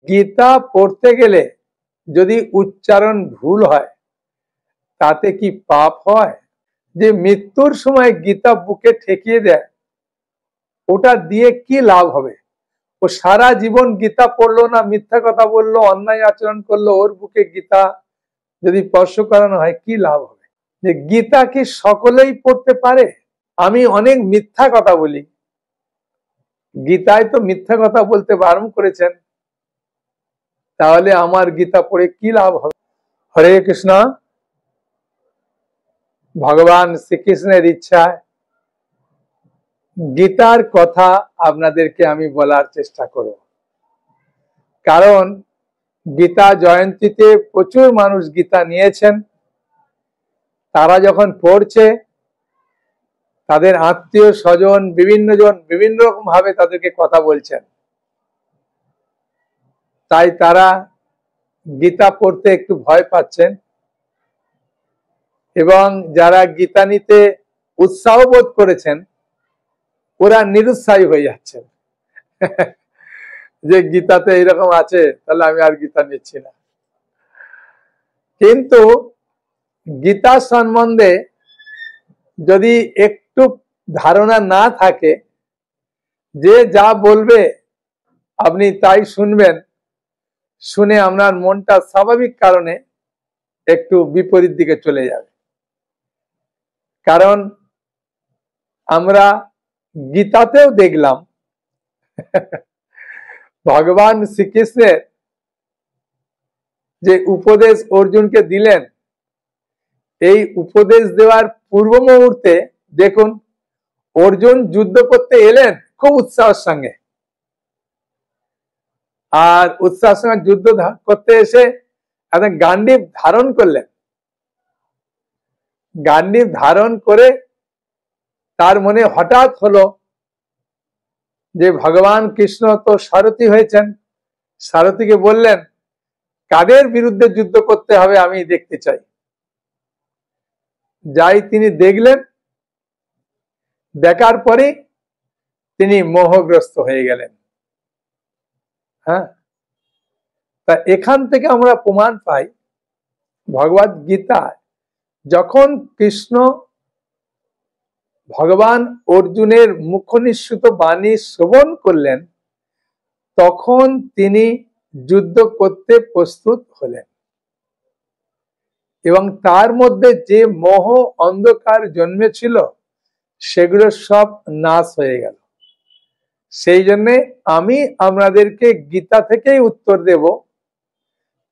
গীতা পড়তে গেলে যদি উচ্চারণ ভুল হয় তাতে কি পাপ হয়? যে মৃত্যুর সময় গীতা বুকে ঠেকিয়ে দেয়, ওটা দিয়ে কি লাভ হবে? ও সারা জীবন গীতা পড়লো না, মিথ্যা কথা বললো, অন্যায় আচরণ করলো, ওর বুকে গীতা যদি স্পর্শ করানো হয় কি লাভ হবে? যে গীতা কি সকলেই পড়তে পারে? আমি অনেক মিথ্যা কথা বলি, গীতায় তো মিথ্যা কথা বলতে বারণ করেছেন, তাহলে আমার গীতা পড়ে কি লাভ হবে? হরে কৃষ্ণ। ভগবান শ্রীকৃষ্ণের ইচ্ছায় গীতার কথা আপনাদেরকে আমি বলার চেষ্টা করব, কারণ গীতা জয়ন্তীতে প্রচুর মানুষ গীতা নিয়েছেন। তারা যখন পড়ছে, তাদের আত্মীয় স্বজন বিভিন্ন জন বিভিন্ন রকম ভাবে তাদেরকে কথা বলছেন, তাই তারা গীতা পড়তে একটু ভয় পাচ্ছেন, এবং যারা গীতা নিতে উৎসাহ বোধ করেছেন ওরা নিরুৎসাহী হয়ে যাচ্ছেন যে গীতাতে এরকম আছে, তাহলে আমি আর গীতা নিচ্ছি না। কিন্তু গীতা সম্বন্ধে যদি একটু ধারণা না থাকে, যে যা বলবে আপনি তাই শুনবেন, শুনে আপনার মনটা স্বাভাবিক কারণে একটু বিপরীত দিকে চলে যাবে। কারণ আমরা গীতাতেও দেখলাম ভগবান শ্রীকৃষ্ণের যে উপদেশ অর্জুনকে দিলেন, এই উপদেশ দেওয়ার পূর্ব মুহূর্তে দেখুন অর্জুন যুদ্ধ করতে এলেন খুব উৎসাহের সঙ্গে, আর উৎসাহের সঙ্গে যুদ্ধ করতে এসে একটা গান্ডীব ধারণ করলেন। গান্ডীব ধারণ করে তার মনে হঠাৎ হলো যে ভগবান কৃষ্ণ তো সারথী হয়েছেন, সারথীকে বললেন কাদের বিরুদ্ধে যুদ্ধ করতে হবে আমি দেখতে চাই। যাই তিনি দেখলেন, দেখার পরে তিনি মোহগ্রস্ত হয়ে গেলেন। হ্যাঁ, তা এখান থেকে আমরা প্রমাণ পাই ভগবদ গীতায় যখন কৃষ্ণ ভগবান অর্জুনের মুখনিঃসৃত বাণী শ্রবণ করলেন, তখন তিনি যুদ্ধ করতে প্রস্তুত হলেন, এবং তার মধ্যে যে মোহ অন্ধকার জন্মেছিল সেগুলো সব নাশ হয়ে গেল। সেই জন্য আমি আপনাদেরকে গীতা থেকেই উত্তর দেব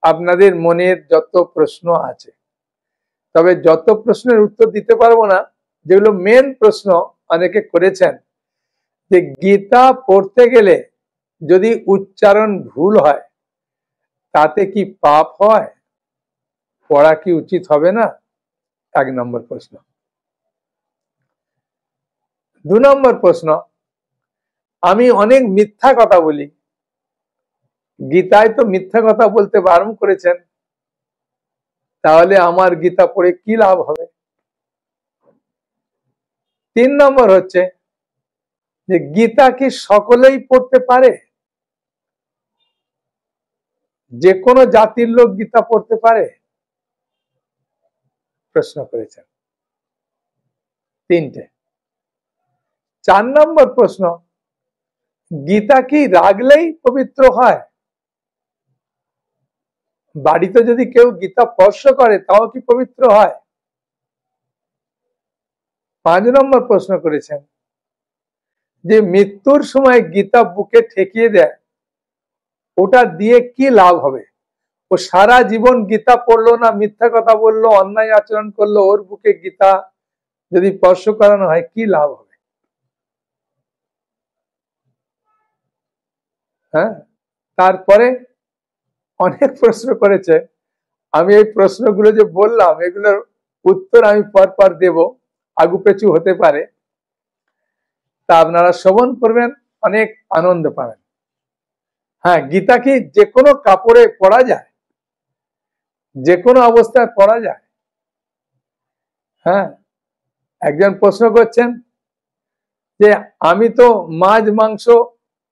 আপনাদের মনের যত প্রশ্ন আছে। তবে যত প্রশ্নের উত্তর দিতে পারবো না, যেগুলো মেন প্রশ্ন অনেকে করেছেন, যে গীতা পড়তে গেলে যদি উচ্চারণ ভুল হয় তাতে কি পাপ হয়? পড়া কি উচিত হবে না? 1 নম্বর প্রশ্ন। 2 নম্বর প্রশ্ন, আমি অনেক মিথ্যা কথা বলি, গীতায় তো মিথ্যা কথা বলতে বারণ করেছেন, তাহলে আমার গীতা পড়ে কি লাভ হবে? 3 নম্বর হচ্ছে যে গীতা কি সকলেই পড়তে পারে? যে কোনো জাতির লোক গীতা পড়তে পারে? প্রশ্ন করেছেন 3টে। 4 নম্বর প্রশ্ন, গীতা কি রাগলেই পবিত্র হয়? বাড়িতে যদি কেউ গীতা স্পর্শ করে তাও কি পবিত্র হয়? 5 নম্বর প্রশ্ন করেছেন যে মৃত্যুর সময় গীতা বুকে ঠেকিয়ে দেয়, ওটা দিয়ে কি লাভ হবে? ও সারা জীবন গীতা পড়লো না, মিথ্যা কথা বললো, অন্যায় আচরণ করলো, ওর বুকে গীতা যদি স্পর্শ করানো হয় কি লাভ হবে? হ্যাঁ, তারপরে অনেক প্রশ্ন করেছে। আমি এই প্রশ্নগুলো যে বললাম এগুলোর উত্তর আমি পরপর দেব, আগু পেছু হতে পারে, তা আপনারা শ্রবণ করবেন, অনেক আনন্দ পাবেন। হ্যাঁ, গীতা কি যে কোনো কাপড়ে পরা যায়? যে কোনো অবস্থায় পড়া যায়? হ্যাঁ, একজন প্রশ্ন করছেন যে আমি তো মাছ মাংস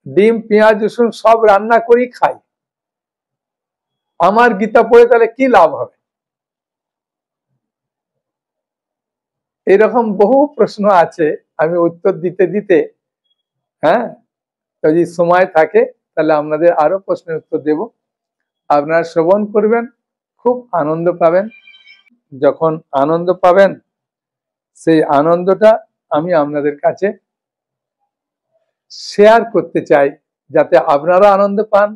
ডিম পেঁয়াজ রসুন সব রান্না করি খাই, আমার গীতা পড়ে তাহলে কি লাভ হবে? এরকম বহু প্রশ্ন আছে, আমি উত্তর দিতে দিতে, হ্যাঁ, যদি সময় থাকে তাহলে আপনাদের আরো প্রশ্নের উত্তর দেব। আপনারা শ্রবণ করবেন, খুব আনন্দ পাবেন। যখন আনন্দ পাবেন, সেই আনন্দটা আমি আপনাদের কাছে শেয়ার করতে চাই, যাতে আপনারা আনন্দ পান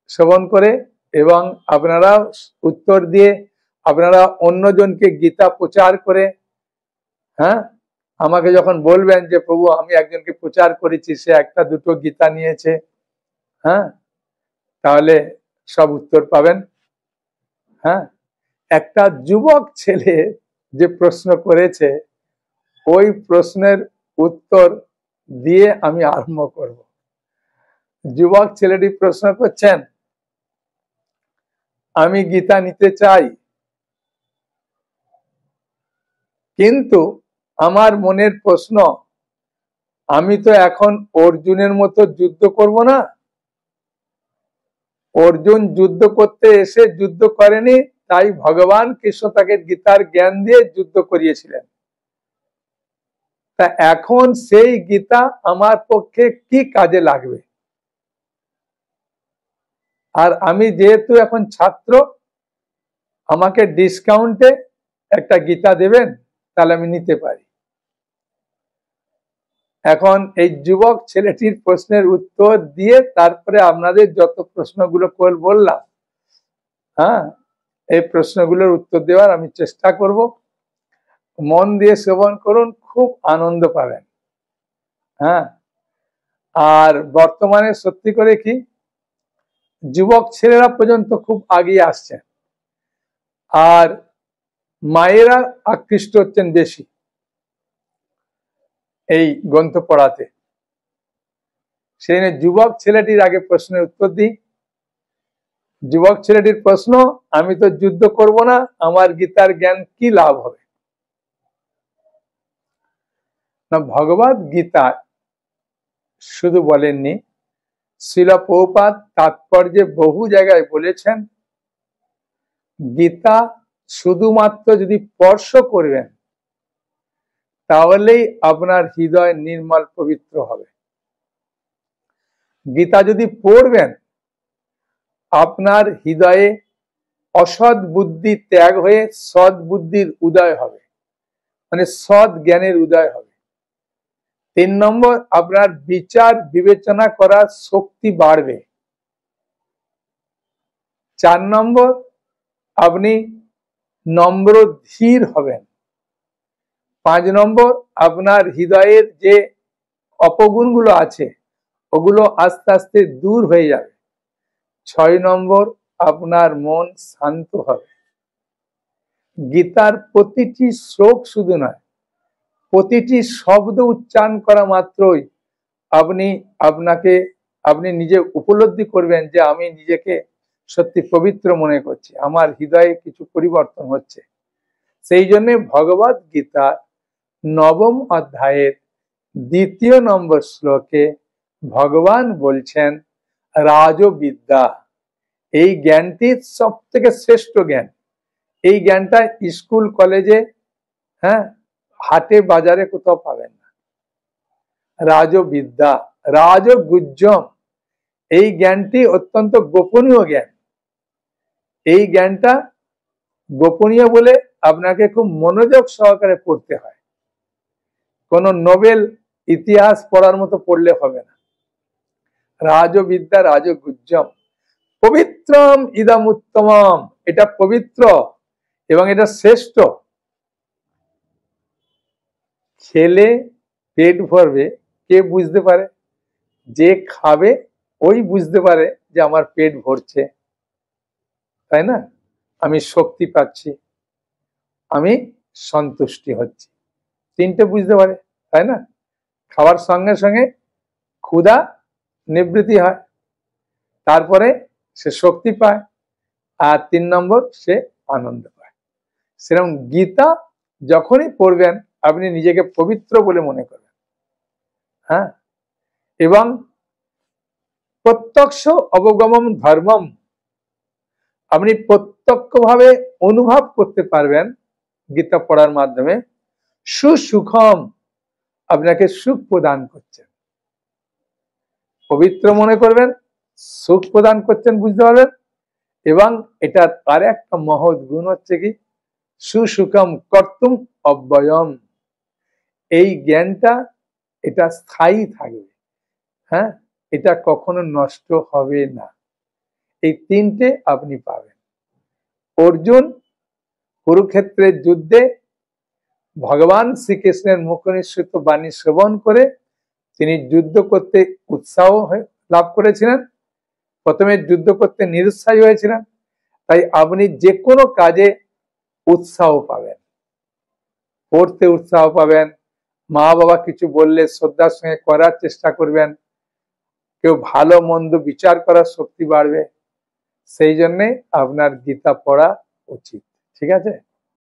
শ্রবণ করে, এবং আপনারা উত্তর দিয়ে আপনারা অন্যজনকে গীতা প্রচার করে, হ্যাঁ, আমাকে যখন বলবেন যে প্রভু আমি একজনকে প্রচার করেছি, সে একটা দুটো গীতা নিয়েছে, হ্যাঁ, তাহলে সব উত্তর পাবেন। হ্যাঁ, একটা যুবক ছেলে যে প্রশ্ন করেছে, ওই প্রশ্নের উত্তর দিয়ে আমি আরম্ভ করব। যুবক ছেলেটি প্রশ্ন করছেন, আমি গীতা নিতে চাই, কিন্তু আমার মনের প্রশ্ন, আমি তো এখন অর্জুনের মতো যুদ্ধ করব না। অর্জুন যুদ্ধ করতে এসে যুদ্ধ করেনি, তাই ভগবান কৃষ্ণ তাকে গীতার জ্ঞান দিয়ে যুদ্ধ করিয়েছিলেন। তা এখন সেই গীতা আমার পক্ষে কি কাজে লাগবে? আর আমি যেহেতু এখন ছাত্র, আমাকে ডিসকাউন্টে একটা গীতা দেবেন, তাহলে আমি নিতে পারি। এখন এই যুবক ছেলেটির প্রশ্নের উত্তর দিয়ে তারপরে আপনাদের যত প্রশ্নগুলো বললাম, হ্যাঁ, এই প্রশ্নগুলোর উত্তর দেওয়ার আমি চেষ্টা করব। মন দিয়ে শ্রবণ করুন, খুব আনন্দ পাবেন। হ্যাঁ, আর বর্তমানে সত্যি করে কি, যুবক ছেলেরা পর্যন্ত খুব আগিয়ে আসছে, আর মায়েরা আকৃষ্ট হচ্ছেন বেশি এই গ্রন্থ পড়াতে। সেই নিয়ে যুবক ছেলেটির আগে প্রশ্নের উত্তর দিই। যুবক ছেলেটির প্রশ্ন, আমি তো যুদ্ধ করব না, আমার গীতার জ্ঞান কি লাভ হবে? না, ভগবদ গীতা শুধু বলেননি, শ্রীল প্রভুপাদ তাৎপর্যে বহু জায়গায় বলেছেন, গীতা শুধুমাত্র যদি স্পর্শ করবেন, তাহলেই আপনার হৃদয় নির্মল পবিত্র হবে। গীতা যদি পড়বেন, আপনার হৃদয়ে অসৎ বুদ্ধি ত্যাগ হয়ে সৎ বুদ্ধির উদয় হবে, মানে সৎ জ্ঞানের উদয় হবে। 3 নম্বর, আপনার বিচার বিবেচনা করার শক্তি বাড়বে। 4 নম্বর, আপনি নম্র ধীর হবেন। 5 নম্বর, আপনার হৃদয়ের যে অপগুণগুলো আছে, ওগুলো আস্তে আস্তে দূর হয়ে যাবে। 6 নম্বর, আপনার মন শান্ত হবে। গীতার প্রতিটি শ্লোক শুধু নয়, প্রতিটি শব্দ উচ্চারণ করা মাত্রই আপনি নিজে উপলব্ধি করবেন যে আমি নিজেকে সত্যি পবিত্র মনে করছি, আমার হৃদয়ে কিছু পরিবর্তন হচ্ছে। সেই জন্য ভগবদ গীতা 9ম অধ্যায়ের 2য় নম্বর শ্লোকে ভগবান বলছেন, রাজবিদ্যা, এই জ্ঞানটি সব থেকে শ্রেষ্ঠ জ্ঞান। এই জ্ঞানটা স্কুল কলেজে, হ্যাঁ, হাটে বাজারে কোথাও পাবেন না। রাজবিদ্যা, রাজগুজ্জম, এই জ্ঞানটি অত্যন্ত গোপনীয় জ্ঞান। এই জ্ঞানটা গোপনীয় বলে আপনাকে খুব মনোযোগ সহকারে পড়তে হয়। কোন নোবেল ইতিহাস পড়ার মতো পড়লে হবে না। রাজবিদ্যা রাজগুজ্জম, পবিত্রম ইদম উত্তমম, এটা পবিত্র এবং এটা শ্রেষ্ঠ। খেলে পেট ভরবে, কে বুঝতে পারে? যে খাবে ওই বুঝতে পারে যে আমার পেট ভরছে, তাই না? আমি শক্তি পাচ্ছি, আমি সন্তুষ্টি হচ্ছি, 3টে বুঝতে পারে, তাই না? খাওয়ার সঙ্গে সঙ্গে ক্ষুধা নিবৃত্তি হয়, তারপরে সে শক্তি পায়, আর 3 নম্বর সে আনন্দ পায়। সেরকম গীতা যখনই পড়বেন, আপনি নিজেকে পবিত্র বলে মনে করবেন। হ্যাঁ, এবং প্রত্যক্ষ অবগমম ধর্মম, আপনি প্রত্যক্ষভাবে অনুভব করতে পারবেন গীতা পড়ার মাধ্যমে সুসুখম আপনাকে সুখ প্রদান করছেন, পবিত্র মনে করবেন, সুখ প্রদান করছেন বুঝতে পারবেন। এবং এটার আর একটা মহৎ গুণ হচ্ছে কি সুসুখম কর্তুম অব্যয়ম, এই জ্ঞানটা এটা স্থায়ী থাকবে, হ্যাঁ, এটা কখনো নষ্ট হবে না। এই তিনটে আপনি পাবেন। অর্জুন কুরুক্ষেত্রের যুদ্ধে ভগবান শ্রীকৃষ্ণের মুখনিসৃত বাণী শ্রবণ করে তিনি যুদ্ধ করতে উৎসাহ লাভ করেছিলেন। প্রথমে যুদ্ধ করতে নিরুৎসাহী হয়েছিলেন, তাই আপনি যে কোনো কাজে উৎসাহ পাবেন, পড়তে উৎসাহ পাবেন, মা বাবা কিছু বললে শ্রদ্ধার সঙ্গে করার চেষ্টা করবেন, কেউ ভালো মন্দ বিচার করার শক্তি বাড়বে। সেই জন্যে আপনার গীতা পড়া উচিত, ঠিক আছে।